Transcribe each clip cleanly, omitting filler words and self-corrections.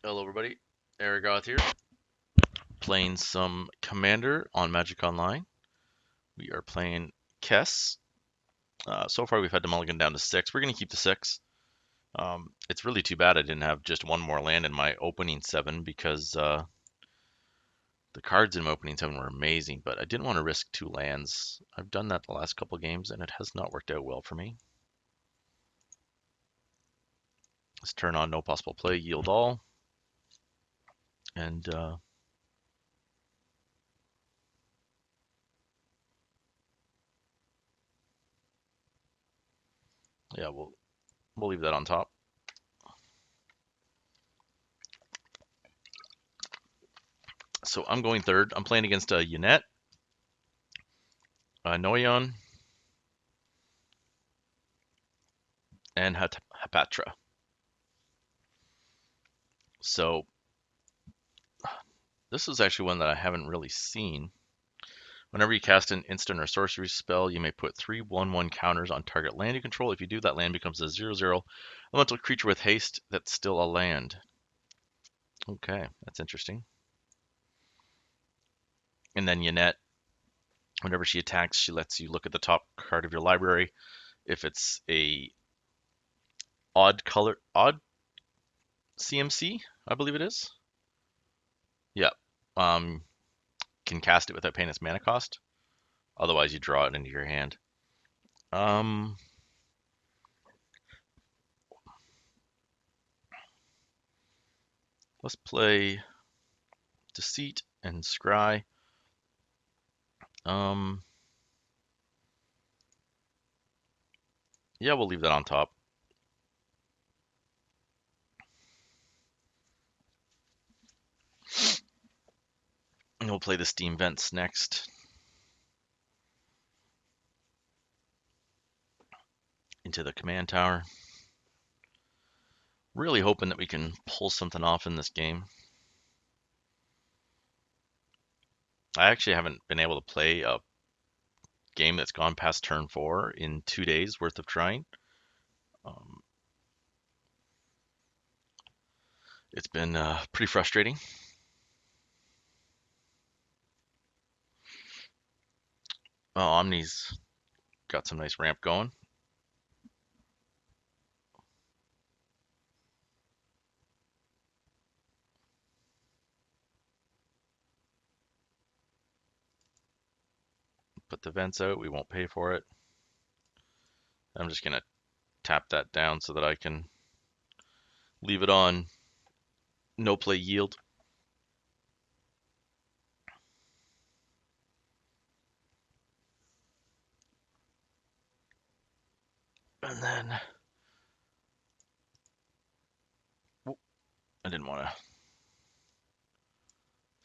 Hello everybody, Aragoth here, playing some Commander on Magic Online. We are playing Kess. So far we've had the mulligan down to 6. We're going to keep the 6. It's really too bad I didn't have just one more land in my opening 7 because the cards in my opening 7 were amazing, but I didn't want to risk 2 lands. I've done that the last couple games and it has not worked out well for me. Let's turn on no possible play, yield all, and yeah, we'll leave that on top. So I'm going third. I'm playing against a Yannette, a Noyon, and Hapatra. So this is actually one that I haven't really seen. Whenever you cast an instant or sorcery spell, you may put 3/1/1 counters on target land you control. If you do, that land becomes a 0/0 elemental creature with haste that's still a land. Okay, that's interesting. And then Yannette, whenever she attacks, she lets you look at the top card of your library. If it's a odd CMC, I believe it is. Yeah. Um, can cast it without paying its mana cost. Otherwise, you draw it into your hand. Um, let's play Deceit and Scry. Um, yeah, we'll leave that on top. And we'll play the Steam Vents next. Into the command tower. Really hoping that we can pull something off in this game. I actually haven't been able to play a game that's gone past turn 4 in 2 days worth of trying. Um, it's been pretty frustrating. Oh, Omni's got some nice ramp going. Put the vents out, we won't pay for it. I'm just going to tap that down so that I can leave it on no play yield. And then, whoop, I didn't want to.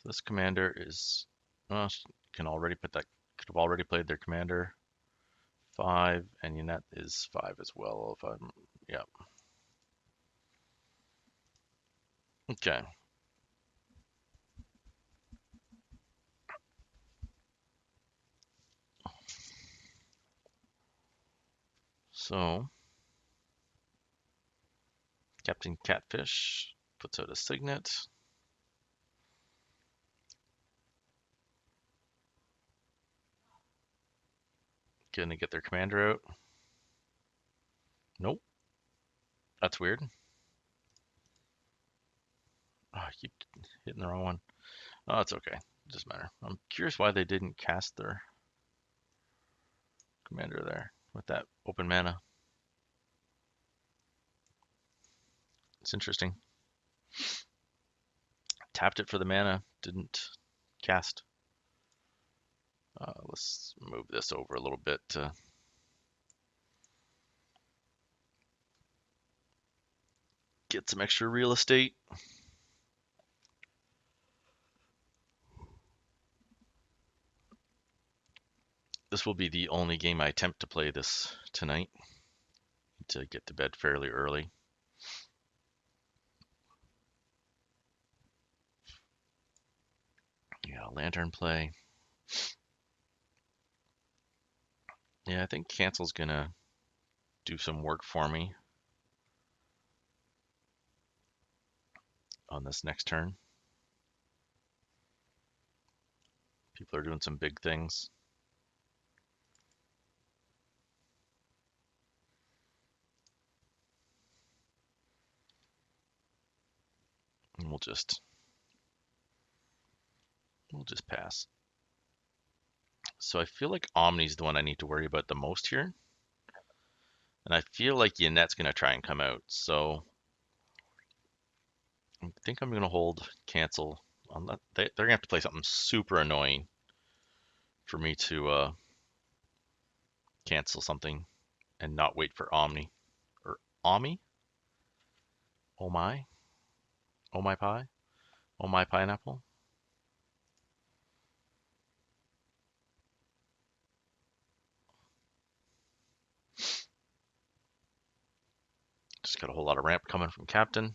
So this commander is, well, can already put that, could have already played their commander. 5, and Yannette is 5 as well. If I'm, yeah. Okay. So, Captain Catfish puts out a signet. Gonna get their commander out. Nope. That's weird. Oh, I keep hitting the wrong one. Oh, it's okay. It doesn't matter. I'm curious why they didn't cast their commander there with that open mana. It's interesting. Tapped it for the mana, didn't cast. Let's move this over a little bit to get some extra real estate. This will be the only game I attempt to play this tonight to get to bed fairly early. Yeah, lantern play. Yeah, I think cancel's gonna do some work for me. on this next turn. People are doing some big things. And we'll just pass. So I feel like Omni's the one I need to worry about the most here. And I feel like Yanette's going to try and come out. So I think I'm going to hold cancel. They're going to have to play something super annoying for me to cancel something and not wait for Omni. Or Omni? Oh my? Oh my pie? Oh my pineapple? Just got a whole lot of ramp coming from Captain.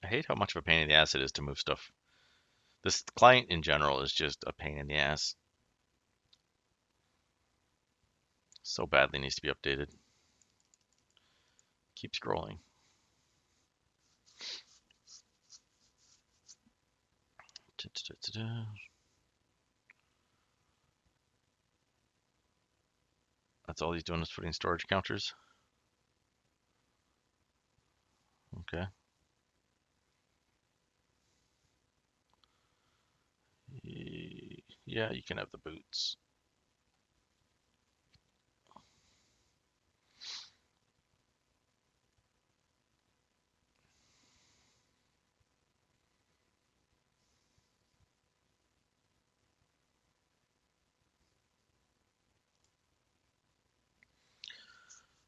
I hate how much of a pain in the ass it is to move stuff. This client in general is just a pain in the ass. So badly needs to be updated. Keep scrolling. That's all he's doing is putting storage counters. Okay. Yeah, you can have the boots.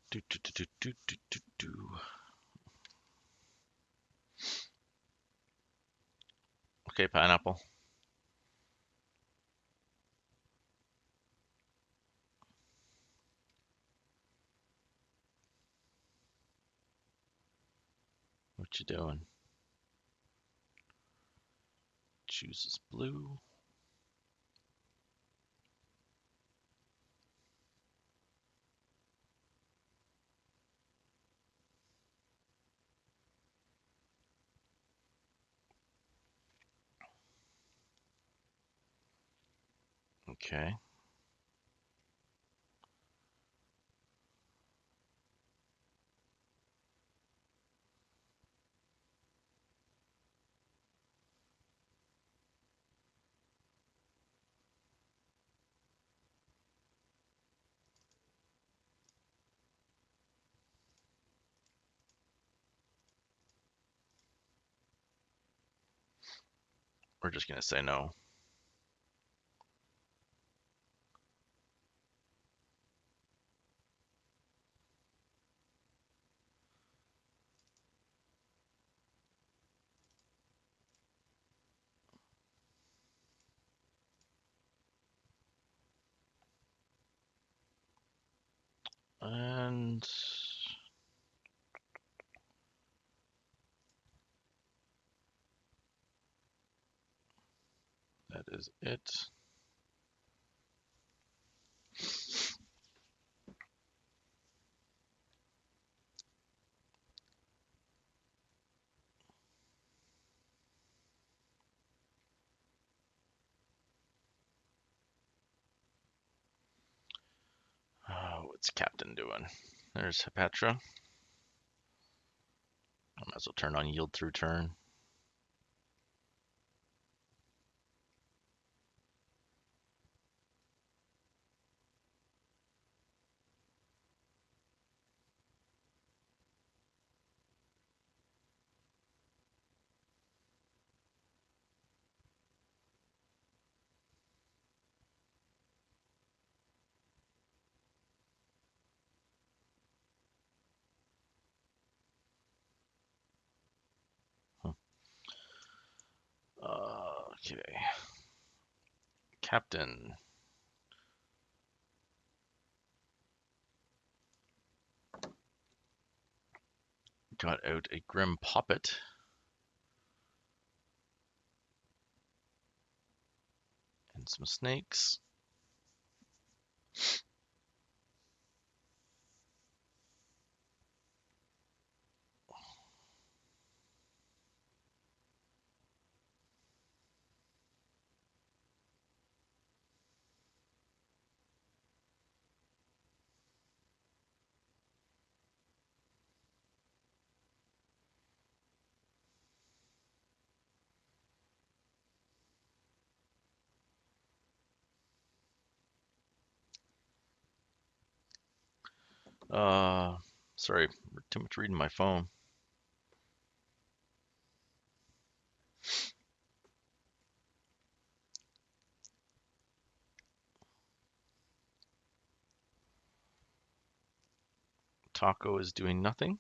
Do, do, do, do, do, do, do. Okay, pineapple. What you doing? Chooses blue. Okay. We're just gonna say no. And that is it. What's Captain doing? There's Hepatra. I might as well turn on yield through turn. Okay. Captain. Got out a Grim Poppet. some snakes. Sorry, too much reading my phone. Taco is doing nothing.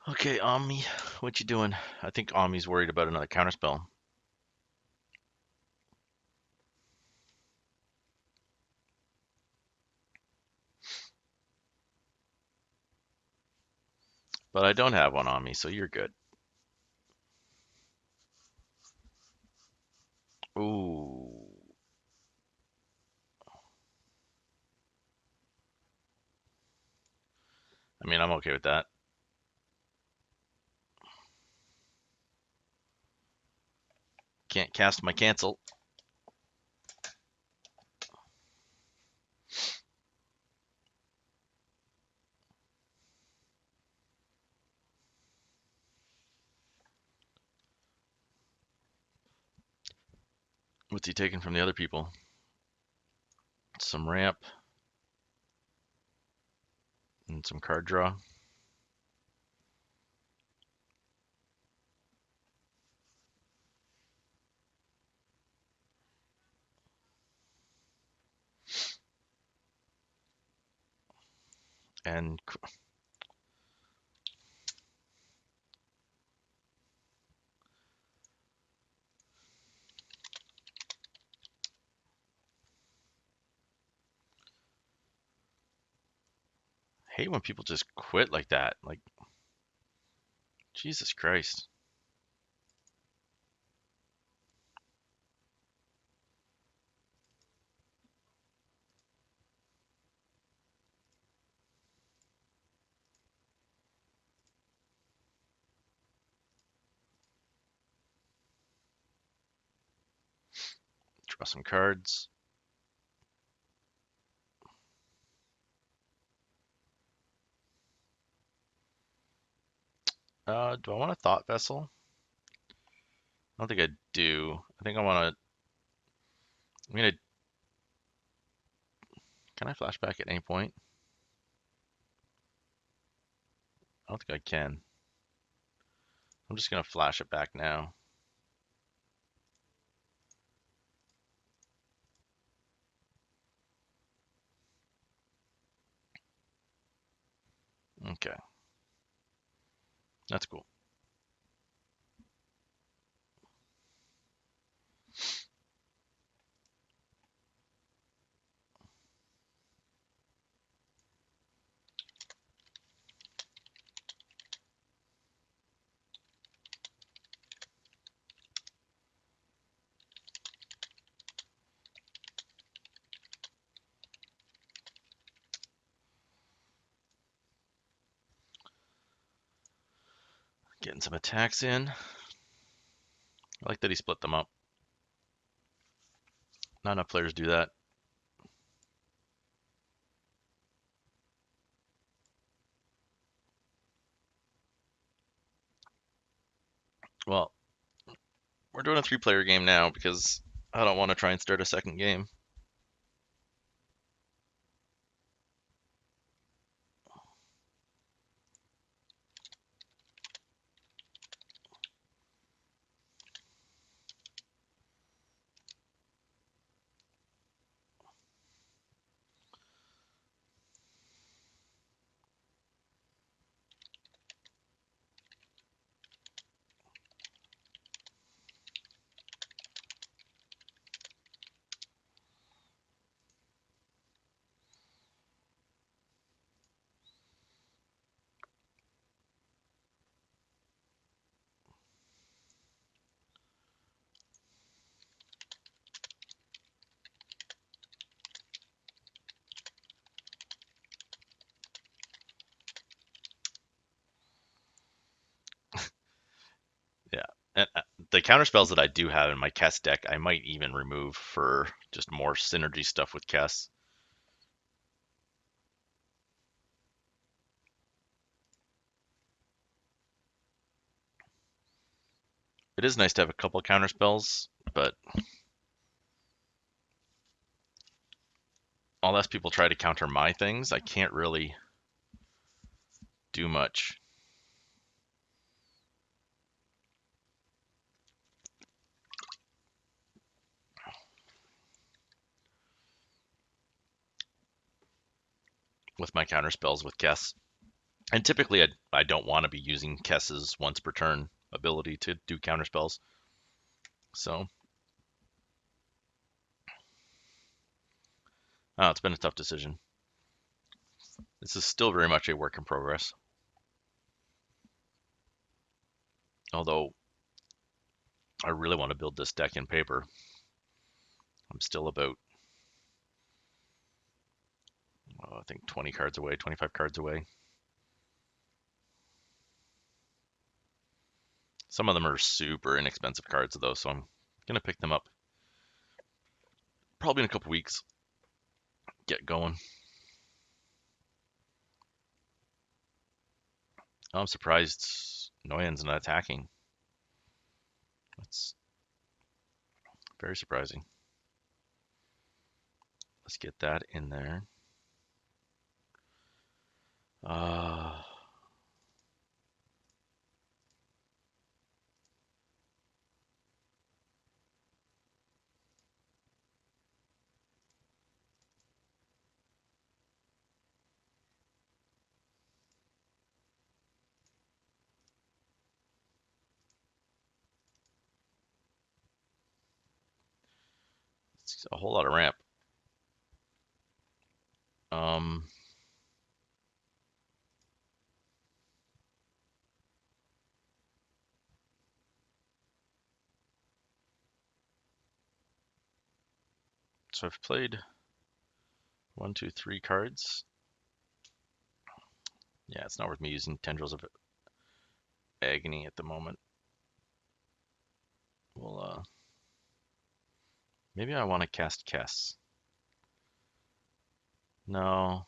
Okay, Omni, what you doing? I think Omni's worried about another counterspell. But I don't have one on me, so you're good. Ooh. I mean, I'm okay with that. Can't cast my cancel. What's he taking from the other people? Some ramp and some card draw. And hate when people just quit like that. Like, Jesus Christ. Draw some cards. Do I want a Thought Vessel? I don't think I do. I think I want to. I'm gonna. Can I flashback at any point? I don't think I can. I'm just gonna flash it back now. Okay, that's cool. Getting some attacks in. I like that he split them up. Not enough players do that. Well, we're doing a 3-player game now because I don't want to try and start a second game. the counter spells that I do have in my Kess deck, I might even remove for just more synergy stuff with Kess. It is nice to have a couple counter spells, but unless people try to counter my things, I can't really do much. With my counter spells with Kess. And typically I don't want to be using Kess's once per turn ability to do counter spells. So it's been a tough decision. This is still very much a work in progress. Although I really want to build this deck in paper. I'm still about, I think 20 cards away, 25 cards away. Some of them are super inexpensive cards though, so I'm going to pick them up probably in a couple weeks. Get going. I'm surprised Noyan's not attacking. That's very surprising. Let's get that in there. It's a whole lot of ramp. Um, so I've played 1, 2, 3 cards. Yeah, it's not worth me using Tendrils of Agony at the moment. Well, maybe I want to cast Kess. No.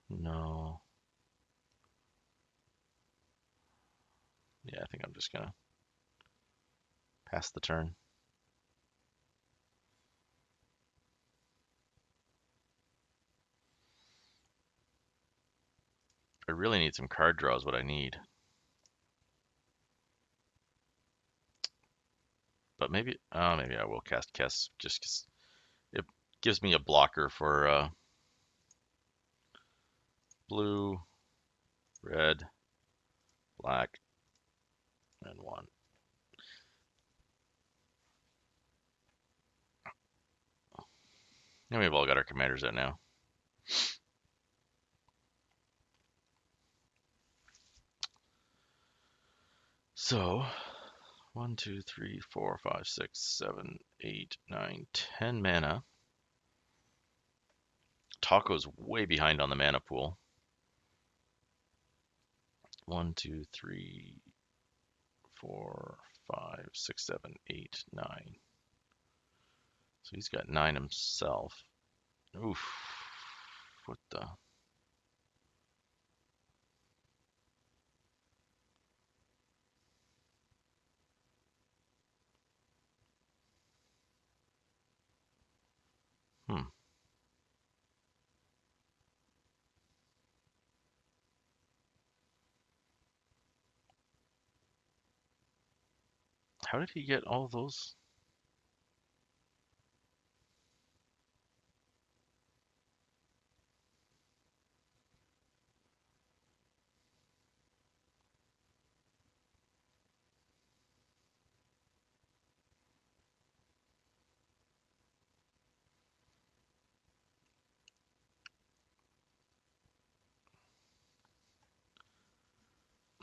No. Yeah, I think I'm just gonna pass the turn. I really need some card draw is what I need. But maybe I will cast Kess just 'cause it gives me a blocker for blue, red, black, and 1. And we've all got our commanders out now. So 1, 2, 3, 4, 5, 6, 7, 8, 9, 10 mana. Taco's way behind on the mana pool. 1, 2, 3, 4, 5, 6, 7, 8, 9. So he's got 9 himself. Oof. What the? Hmm. How did he get all those?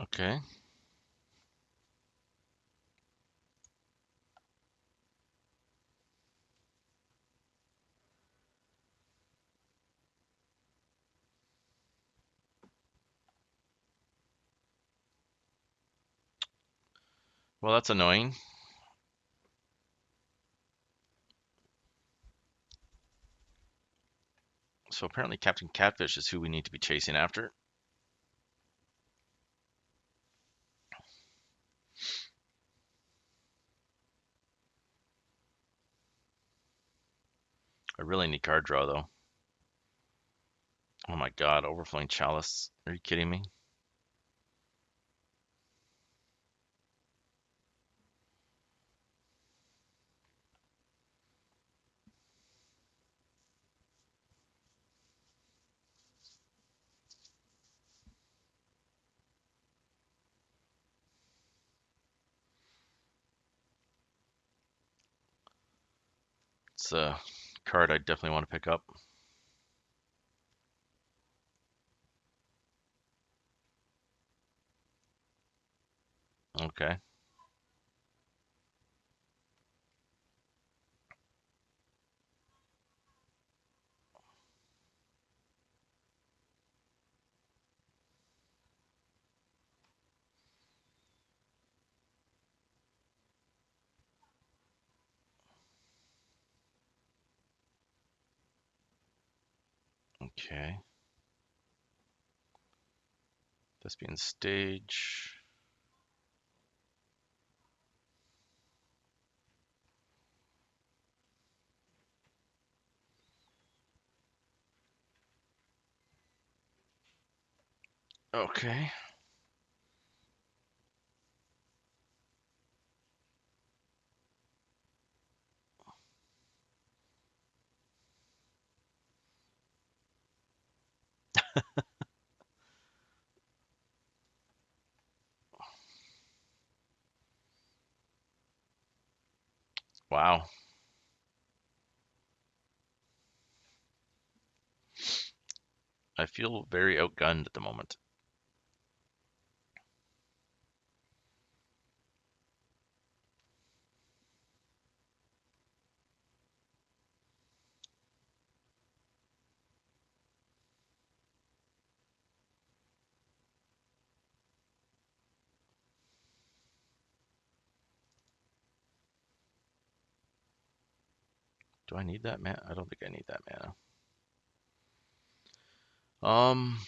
Okay. Well, that's annoying. So apparently Captain Catfish is who we need to be chasing after. I really need card draw though. Oh my god, overflowing chalice. Are you kidding me? It's a card I definitely want to pick up. Okay. Okay. Thespian stage. Okay. Wow. I feel very outgunned at the moment. Do I need that mana? I don't think I need that mana. Um,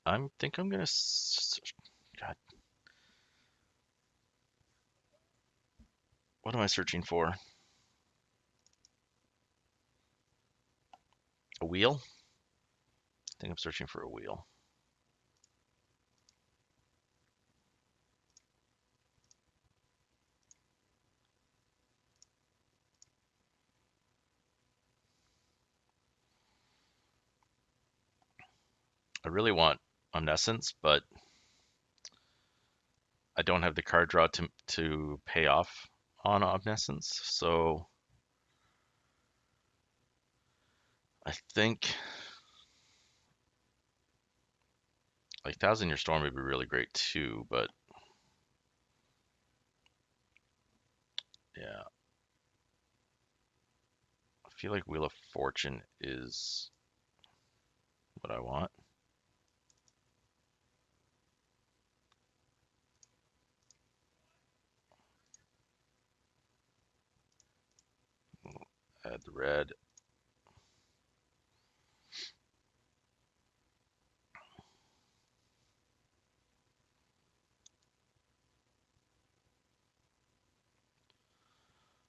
I think I'm gonna. God, what am I searching for? A wheel? I think I'm searching for a wheel. I really want Omniscience, but I don't have the card draw to pay off on Omniscience. So I think like Thousand Year Storm would be really great too, but yeah, I feel like Wheel of Fortune is what I want. Add the red.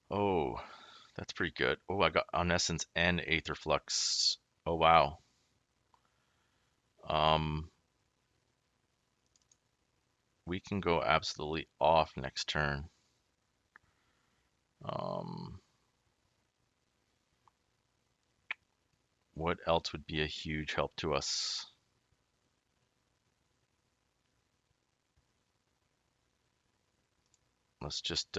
Oh, that's pretty good. Oh, I got Omniscience and Aether Flux. Oh wow. Um, we can go absolutely off next turn. Um, what else would be a huge help to us? Let's just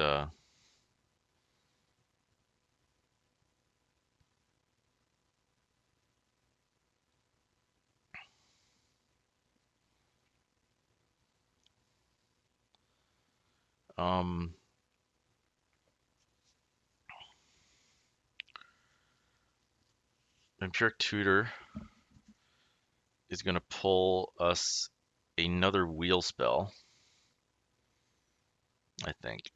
Um, Imperic Tutor is going to pull us another wheel spell, I think,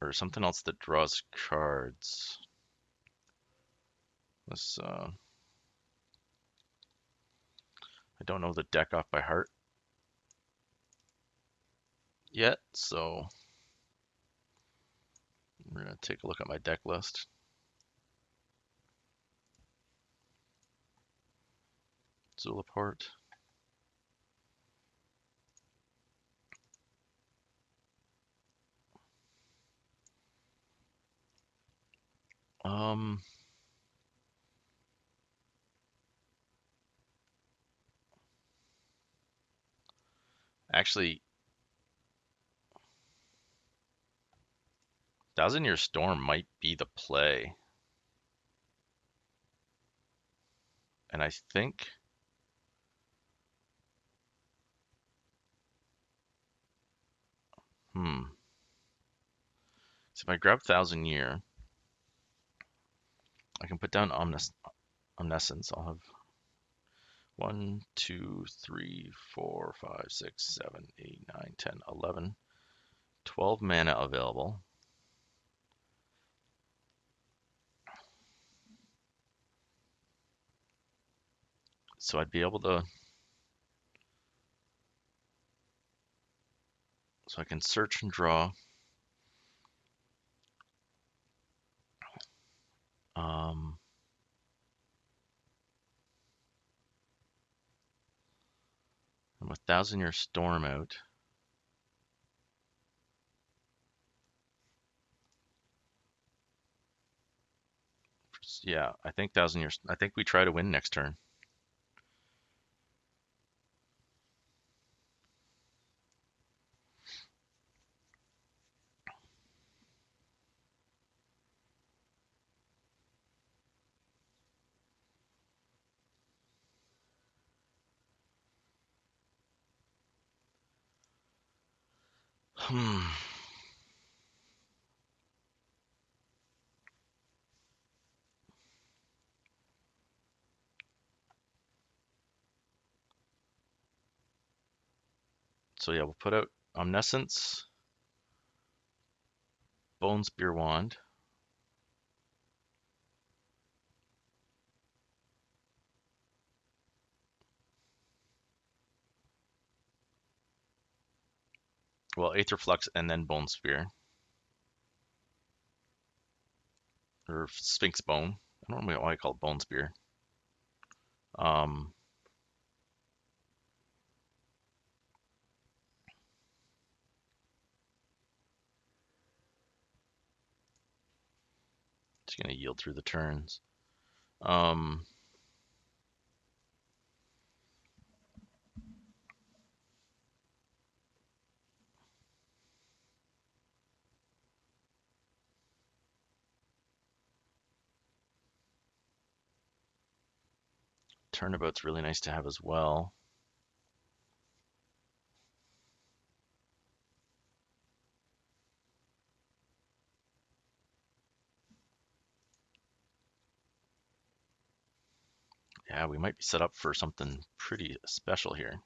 or something else that draws cards. This, I don't know the deck off by heart yet, so we're going to take a look at my deck list. Zulaport. Um, Actually, Thousand Year Storm might be the play. And I think, so if I grab Thousand Year, I can put down Omniscience. I'll have 1, 2, 3, 4, 5, 6, 7, 8, 9, 10, 11, 12 mana available. So I'd be able to, so I can search and draw. Um, and with Thousand Year Storm out, yeah, I think Thousand Years. I think we try to win next turn. Hmm. So yeah, we'll put out Omniscience, Bone Spear Wand. Well, Aether Flux and then Bone Spear. Or Sphinx Bone. I don't know why I call it Bone Spear. Um, just gonna yield through the turns. Um, Turnabout's really nice to have as well. Yeah, we might be set up for something pretty special here.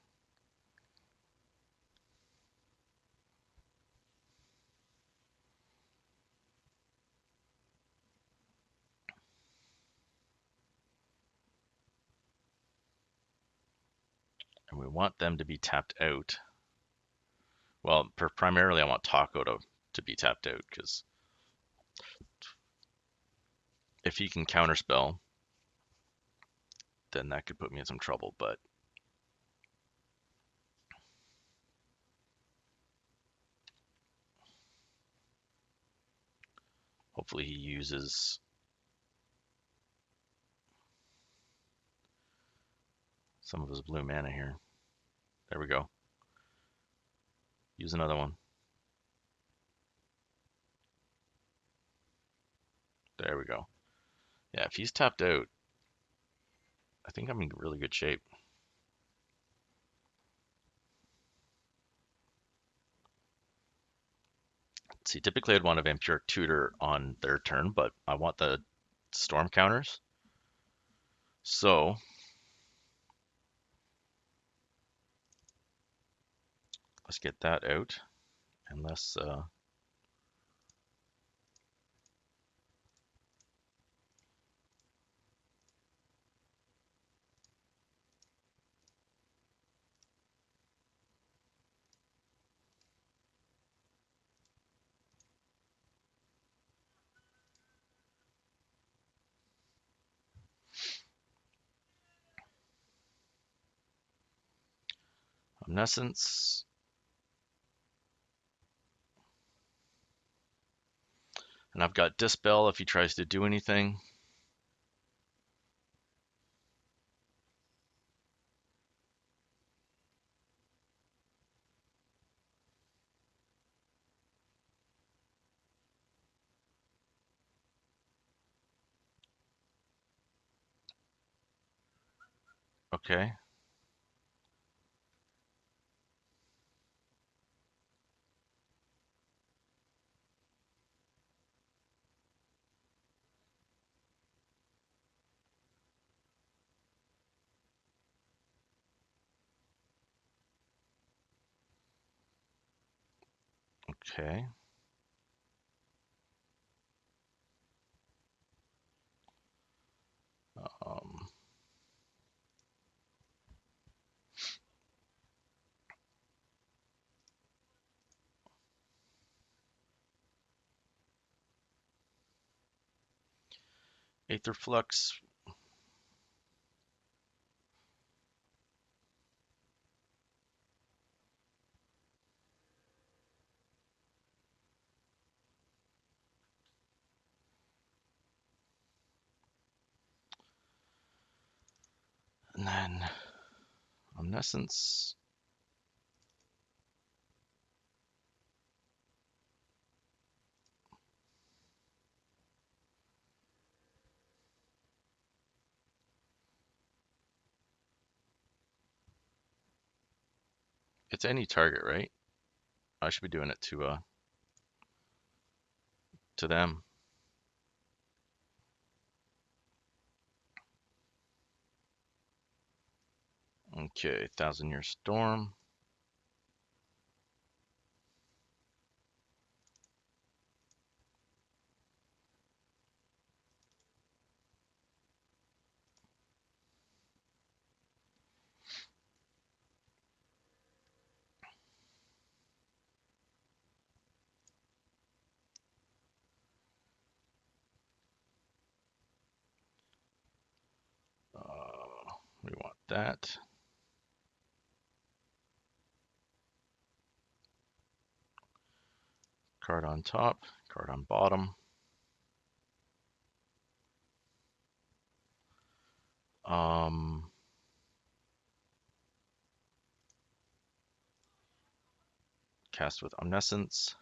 And we want them to be tapped out. Well, primarily I want Taco to be tapped out, because if he can counterspell, then that could put me in some trouble, but hopefully he uses some of his blue mana here. There we go. Use another one. There we go. Yeah, if he's tapped out, I think I'm in really good shape. Let's see. Typically, I'd want a Vampiric Tutor on their turn, but I want the Storm counters. So let's get that out. And let's Omniscience. And I've got Dispel if he tries to do anything. Okay. Okay. Um, Aetherflux. And then Omniscience. It's any target, right? I should be doing it to them. Okay, Thousand Year Storm. We want that. Card on top, card on bottom. Um, Cast with Omniscience.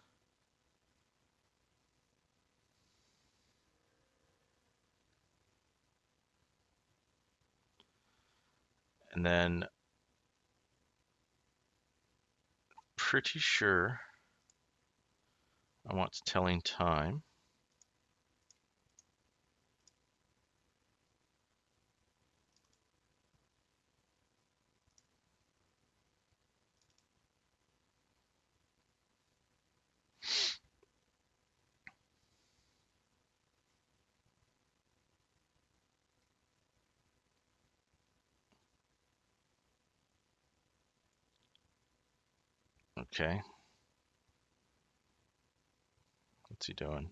And then pretty sure I want Telling Time. Okay. What's he doing?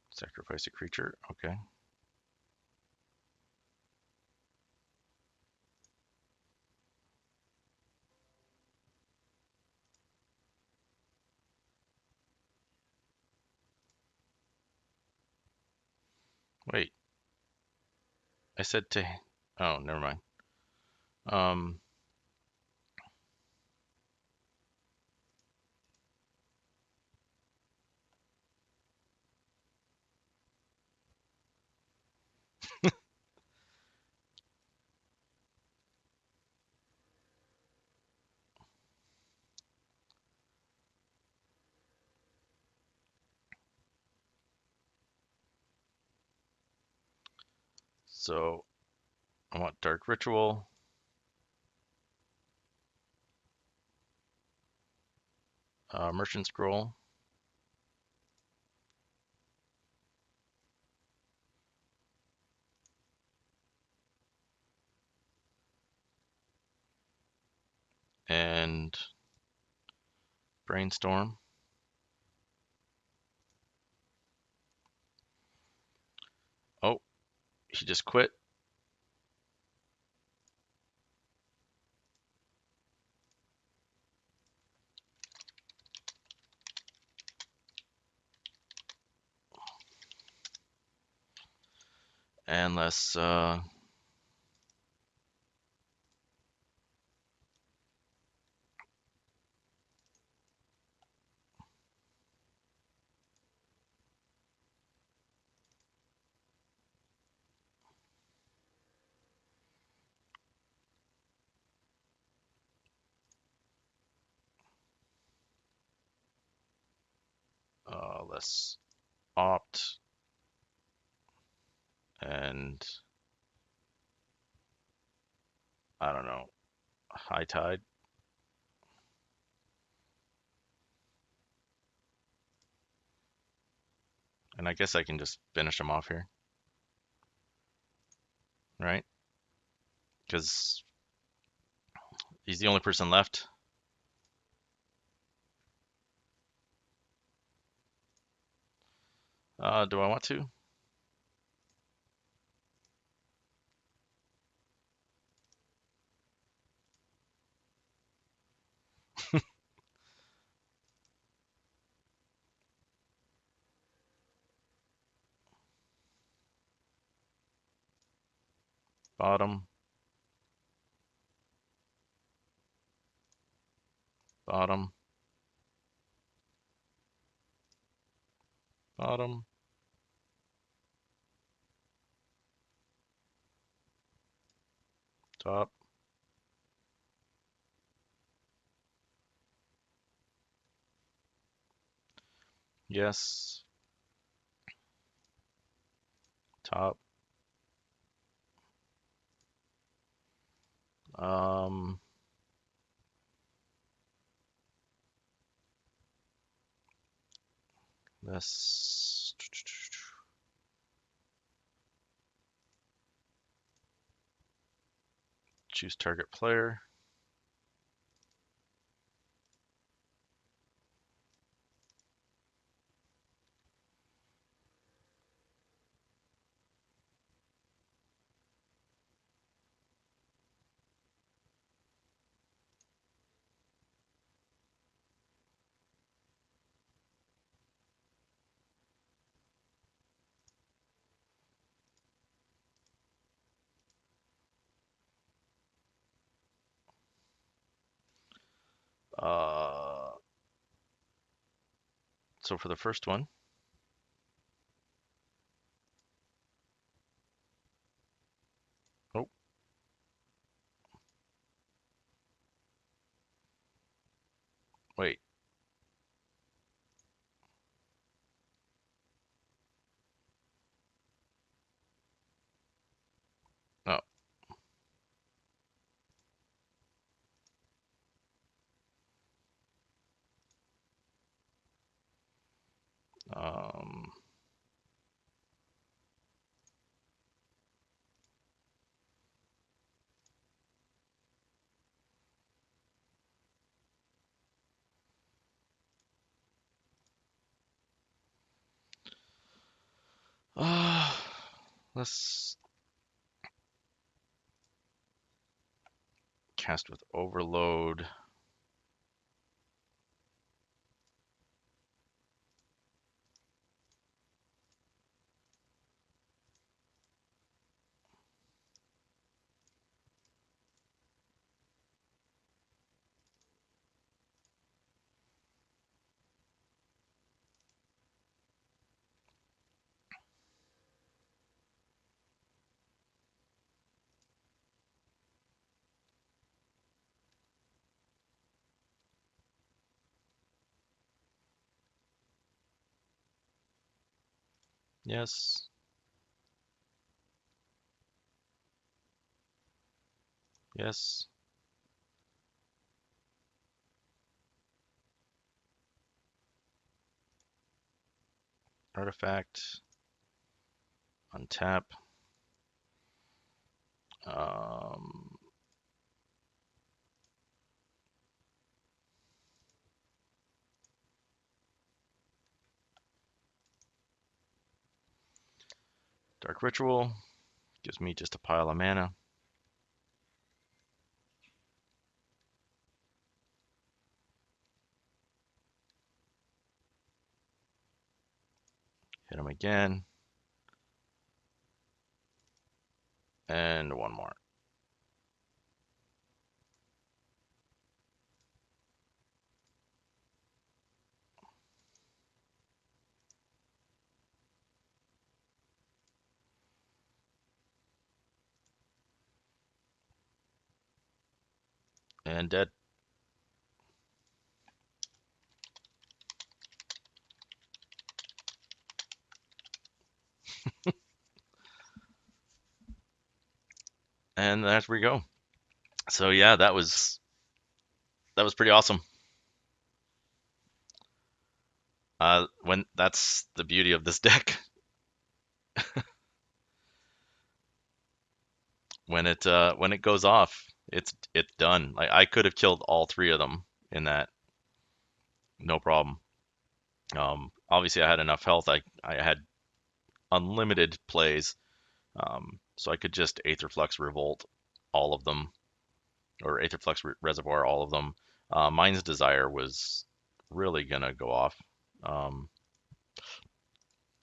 Sacrifice a creature. Okay. Wait, I said to. Oh, never mind. Um, So I want Dark Ritual. Merchant Scroll. And Brainstorm. Oh, he just quit. And let's let's opt and I don't know, high tide. And I guess I can just finish him off here, right? Because he's the only person left. Do I want to? Bottom, bottom, bottom, top, yes, top. Um, let's choose target player. Uh, so for the first one, oh wait, no, um, uh, let's cast with overload. Yes. Yes. Artifact. Untap. Um, Dark Ritual. Gives me just a pile of mana. Hit him again. And one more. And dead. And there we go. So yeah, that was pretty awesome. When that's the beauty of this deck. When it goes off, it's done. Like I could have killed all three of them in that, no problem. Obviously I had enough health. I had unlimited plays, so I could just Aetherflux Revolt all of them, or Aetherflux Reservoir all of them. Mind's Desire was really gonna go off. Um,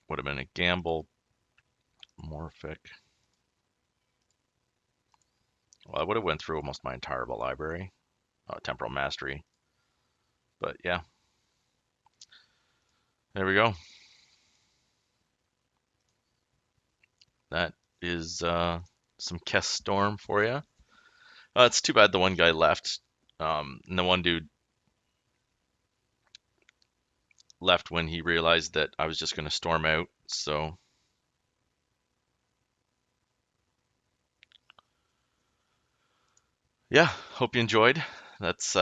would have been a gamble. Morphic. Well, I would have went through almost my entire library. Temporal Mastery. But yeah, there we go. That is some Kess Storm for you. It's too bad the one guy left. And the one dude left when he realized that I was just going to storm out. So yeah, hope you enjoyed. That's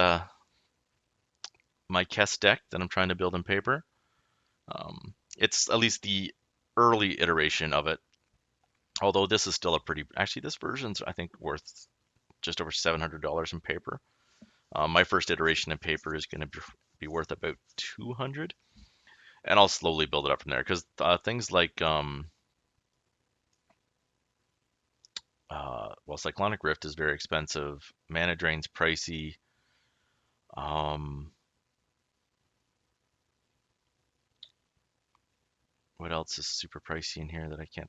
my Kess deck that I'm trying to build in paper. It's at least the early iteration of it. Although this is still a pretty, actually this version's I think worth just over $700 in paper. My first iteration in paper is going to be worth about 200, and I'll slowly build it up from there because things like well, Cyclonic Rift is very expensive. Mana Drain's pricey. Um, what else is super pricey in here that I can't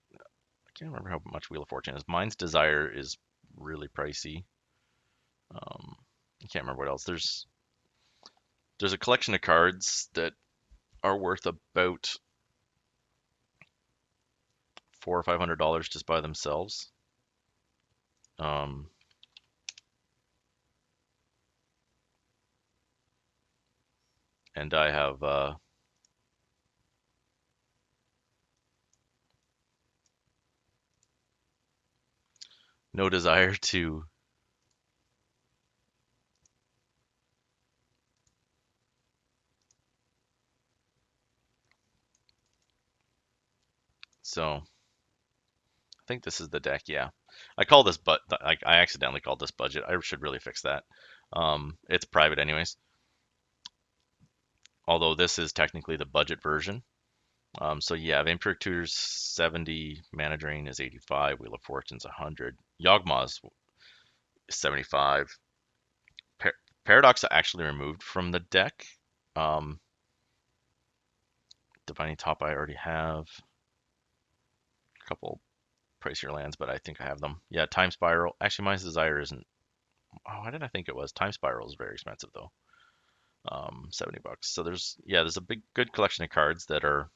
remember how much Wheel of Fortune is. Mind's Desire is really pricey. Um, I can't remember what else. There's a collection of cards that are worth about $400 or $500 just by themselves. Um, and I have no desire to. So I think this is the deck. Yeah, I call this, but I accidentally called this budget. I should really fix that. It's private anyways. Although this is technically the budget version. So yeah, Vampiric Tutor's 70, Mana Drain is 85, Wheel of Fortune's 100, Yawgmoth's 75. Paradox I actually removed from the deck. Um, Divining Top I already have. A couple pricier lands, but I think I have them. Yeah, Time Spiral. Actually, Mind's Desire isn't. Oh, why did I think it was? Time Spiral is very expensive though. $70. So there's a big good collection of cards that are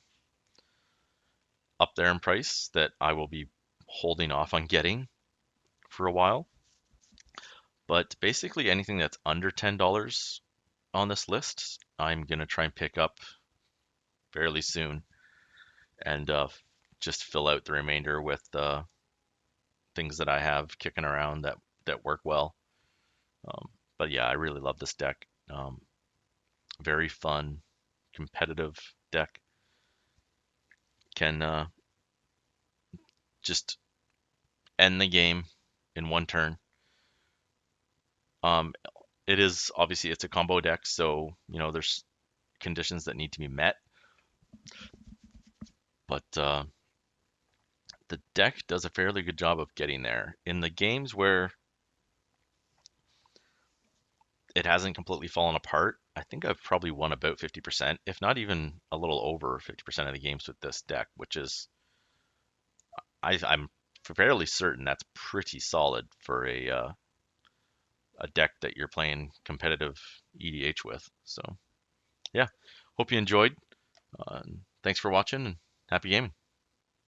up there in price that I will be holding off on getting for a while. But basically anything that's under $10 on this list, I'm gonna try and pick up fairly soon and just fill out the remainder with things that I have kicking around that that work well. Um, but yeah, I really love this deck. Very fun, competitive deck. Can just end the game in one turn. Um, it is obviously it's a combo deck, so there's conditions that need to be met. But the deck does a fairly good job of getting there. In the games where it hasn't completely fallen apart, I think I've probably won about 50%, if not even a little over 50% of the games with this deck, which is I'm fairly certain that's pretty solid for a deck that you're playing competitive EDH with. So yeah, hope you enjoyed. Thanks for watching and happy gaming.